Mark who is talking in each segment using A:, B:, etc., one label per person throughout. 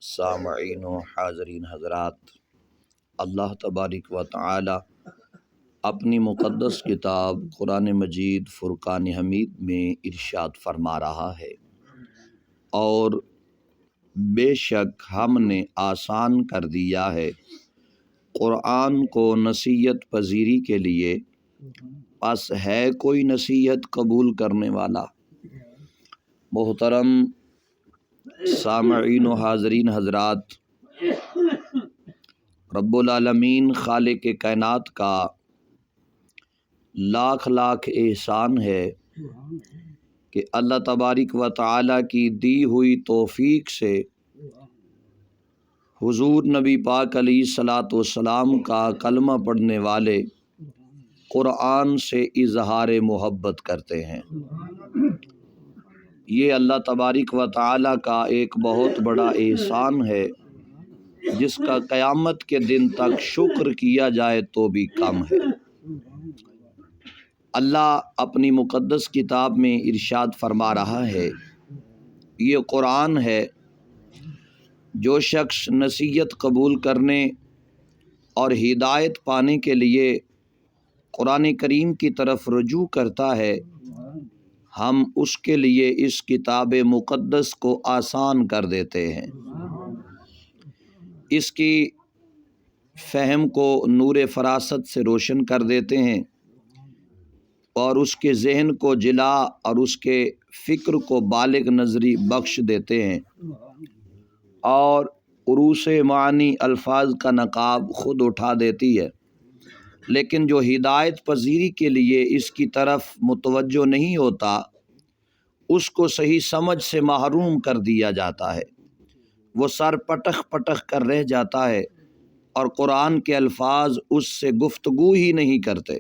A: سامعین و حاضرین حضرات، اللہ تبارک و تعالی اپنی مقدس کتاب قرآن مجید فرقان حمید میں ارشاد فرما رہا ہے، اور بے شک ہم نے آسان کر دیا ہے قرآن کو نصیحت پذیری کے لیے، پس ہے کوئی نصیحت قبول کرنے والا؟ محترم سامعین و حاضرین حضرات، رب العالمین خالق کائنات کا لاکھ لاکھ احسان ہے کہ اللہ تبارک و تعالی کی دی ہوئی توفیق سے حضور نبی پاک علیہ الصلاۃ والسلام کا کلمہ پڑھنے والے قرآن سے اظہار محبت کرتے ہیں۔ یہ اللہ تبارک و تعالی کا ایک بہت بڑا احسان ہے جس کا قیامت کے دن تک شکر کیا جائے تو بھی کم ہے۔ اللہ اپنی مقدس کتاب میں ارشاد فرما رہا ہے، یہ قرآن ہے، جو شخص نصیحت قبول کرنے اور ہدایت پانے کے لیے قرآن کریم کی طرف رجوع کرتا ہے، ہم اس کے لیے اس کتاب مقدس کو آسان کر دیتے ہیں، اس کی فہم کو نور فراست سے روشن کر دیتے ہیں، اور اس کے ذہن کو جلا اور اس کے فکر کو بالغ نظری بخش دیتے ہیں، اور عروس معانی الفاظ کا نقاب خود اٹھا دیتی ہے۔ لیکن جو ہدایت پذیری کے لیے اس کی طرف متوجہ نہیں ہوتا، اس کو صحیح سمجھ سے محروم کر دیا جاتا ہے، وہ سر پٹخ پٹخ کر رہ جاتا ہے، اور قرآن کے الفاظ اس سے گفتگو ہی نہیں کرتے۔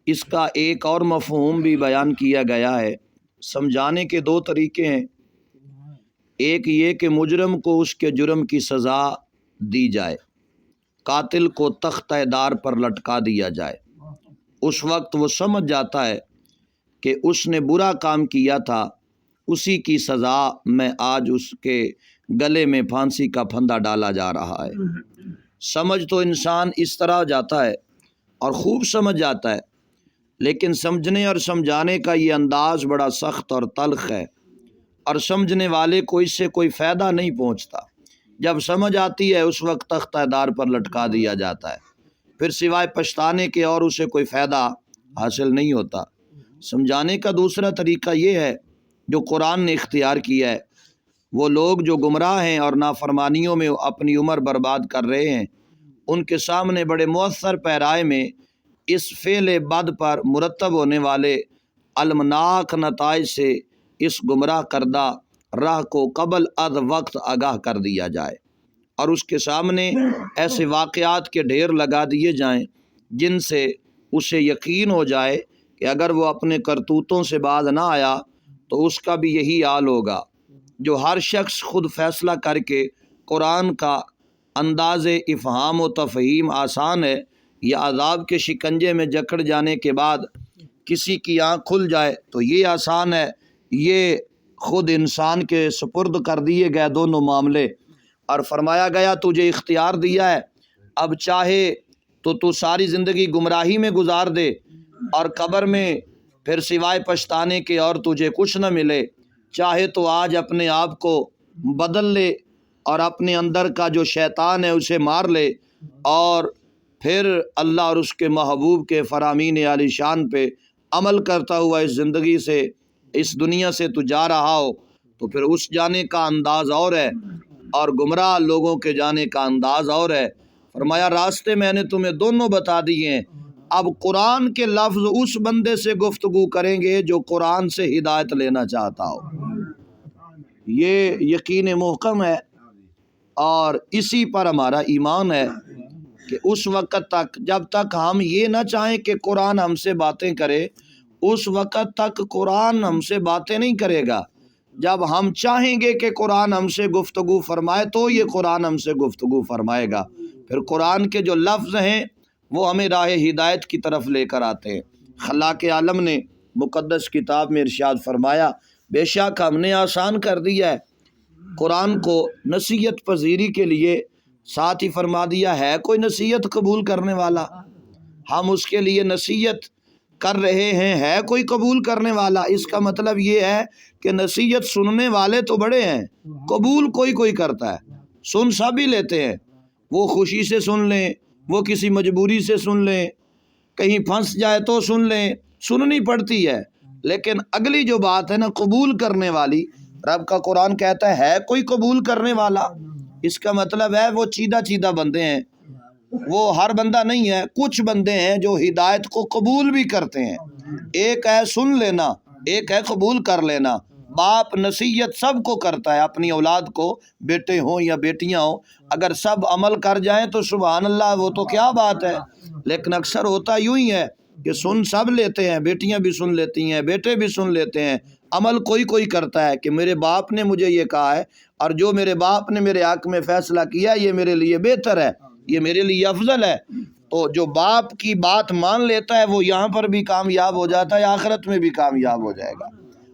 A: اس کا ایک اور مفہوم بھی بیان کیا گیا ہے، سمجھانے کے دو طریقے ہیں۔ ایک یہ کہ مجرم کو اس کے جرم کی سزا دی جائے، قاتل کو تختہ دار پر لٹکا دیا جائے، اس وقت وہ سمجھ جاتا ہے کہ اس نے برا کام کیا تھا، اسی کی سزا میں آج اس کے گلے میں پھانسی کا پھندا ڈالا جا رہا ہے۔ سمجھ تو انسان اس طرح جاتا ہے اور خوب سمجھ جاتا ہے، لیکن سمجھنے اور سمجھانے کا یہ انداز بڑا سخت اور تلخ ہے، اور سمجھنے والے کو اس سے کوئی فائدہ نہیں پہنچتا۔ جب سمجھ آتی ہے اس وقت تختہ دار پر لٹکا دیا جاتا ہے، پھر سوائے پچھتانے کے اور اسے کوئی فائدہ حاصل نہیں ہوتا۔ سمجھانے کا دوسرا طریقہ یہ ہے جو قرآن نے اختیار کیا ہے۔ وہ لوگ جو گمراہ ہیں اور نافرمانیوں میں اپنی عمر برباد کر رہے ہیں، ان کے سامنے بڑے مؤثر پیرائے میں اس فعل بد پر مرتب ہونے والے المناک نتائج سے اس گمراہ کردہ راہ کو قبل از وقت آگاہ کر دیا جائے، اور اس کے سامنے ایسے واقعات کے ڈھیر لگا دیے جائیں جن سے اسے یقین ہو جائے کہ اگر وہ اپنے کرتوتوں سے باز نہ آیا تو اس کا بھی یہی حال ہوگا۔ جو ہر شخص خود فیصلہ کر کے قرآن کا انداز افہام و تفہیم آسان ہے، یا عذاب کے شکنجے میں جکڑ جانے کے بعد کسی کی آنکھ کھل جائے تو یہ آسان ہے، یہ خود انسان کے سپرد کر دیے گئے دونوں معاملے، اور فرمایا گیا تجھے اختیار دیا ہے، اب چاہے تو ساری زندگی گمراہی میں گزار دے، اور قبر میں پھر سوائے پچھتانے کے اور تجھے کچھ نہ ملے، چاہے تو آج اپنے آپ کو بدل لے اور اپنے اندر کا جو شیطان ہے اسے مار لے، اور پھر اللہ اور اس کے محبوب کے فرامین عالی شان پہ عمل کرتا ہوا اس زندگی سے، اس دنیا سے تو جا رہا ہو، تو پھر اس جانے کا انداز اور ہے، اور گمراہ لوگوں کے جانے کا انداز اور ہے۔ فرمایا راستے میں نے تمہیں دونوں بتا دیے ہیں، اب قرآن کے لفظ اس بندے سے گفتگو کریں گے جو قرآن سے ہدایت لینا چاہتا ہو۔ یہ یقین محکم ہے، اور اسی پر ہمارا ایمان ہے کہ اس وقت تک جب تک ہم یہ نہ چاہیں کہ قرآن ہم سے باتیں کرے، اس وقت تک قرآن ہم سے باتیں نہیں کرے گا۔ جب ہم چاہیں گے کہ قرآن ہم سے گفتگو فرمائے تو یہ قرآن ہم سے گفتگو فرمائے گا۔ پھر قرآن کے جو لفظ ہیں وہ ہمیں راہ ہدایت کی طرف لے کر آتے ہیں۔ خلاق عالم نے مقدس کتاب میں ارشاد فرمایا، بے شک ہم نے آسان کر دیا ہے قرآن کو نصیحت پذیری کے لیے، ساتھ ہی فرما دیا ہے کوئی نصیحت قبول کرنے والا؟ ہم اس کے لیے نصیحت کر رہے ہیں، ہے کوئی قبول کرنے والا؟ اس کا مطلب یہ ہے کہ نصیحت سننے والے تو بڑے ہیں، قبول کوئی کوئی کرتا ہے۔ سن سب ہی لیتے ہیں، وہ خوشی سے سن لیں، وہ کسی مجبوری سے سن لیں، کہیں پھنس جائے تو سن لیں، سننی پڑتی ہے۔ لیکن اگلی جو بات ہے نا قبول کرنے والی، رب کا قرآن کہتا ہے کوئی قبول کرنے والا؟ اس کا مطلب ہے وہ چیدہ چیدہ بندے ہیں، وہ ہر بندہ نہیں ہے، کچھ بندے ہیں جو ہدایت کو قبول بھی کرتے ہیں۔ ایک ہے سن لینا، ایک ہے قبول کر لینا۔ باپ نصیحت سب کو کرتا ہے اپنی اولاد کو، بیٹے ہوں یا بیٹیاں ہوں، اگر سب عمل کر جائیں تو سبحان اللہ، وہ تو کیا بات ہے۔ لیکن اکثر ہوتا یوں ہی ہے کہ سن سب لیتے ہیں، بیٹیاں بھی سن لیتی ہیں، بیٹے بھی سن لیتے ہیں، عمل کوئی کوئی کرتا ہے کہ میرے باپ نے مجھے یہ کہا ہے اور جو میرے باپ نے میرے حق میں فیصلہ کیا یہ میرے لیے بہتر ہے، یہ میرے لیے افضل ہے۔ تو جو باپ کی بات مان لیتا ہے وہ یہاں پر بھی کامیاب ہو جاتا ہے، آخرت میں بھی کامیاب ہو جائے گا۔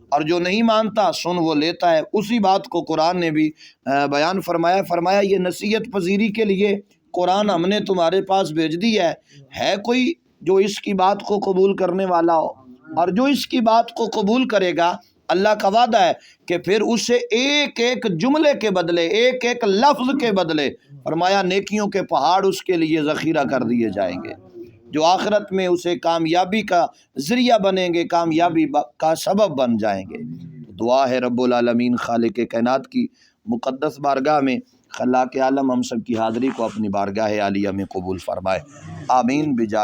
A: اور جو نہیں مانتا سن وہ لیتا ہے۔ اسی بات کو قرآن نے بھی بیان فرمایا یہ نصیحت پذیری کے لیے قرآن ہم نے تمہارے پاس بھیج دی ہے کوئی جو اس کی بات کو قبول کرنے والا ہو؟ اور جو اس کی بات کو قبول کرے گا، اللہ کا وعدہ ہے کہ پھر اسے ایک ایک جملے کے بدلے، ایک ایک لفظ کے بدلے فرمایا نیکیوں کے پہاڑ اس کے لیے ذخیرہ کر دیے جائیں گے، جو آخرت میں اسے کامیابی کا ذریعہ بنیں گے، کامیابی کا سبب بن جائیں گے۔ دعا ہے رب العالمین خالق کائنات کی مقدس بارگاہ میں خلاق عالم ہم سب کی حاضری کو اپنی بارگاہ عالیہ میں قبول فرمائے، آمین بجاہ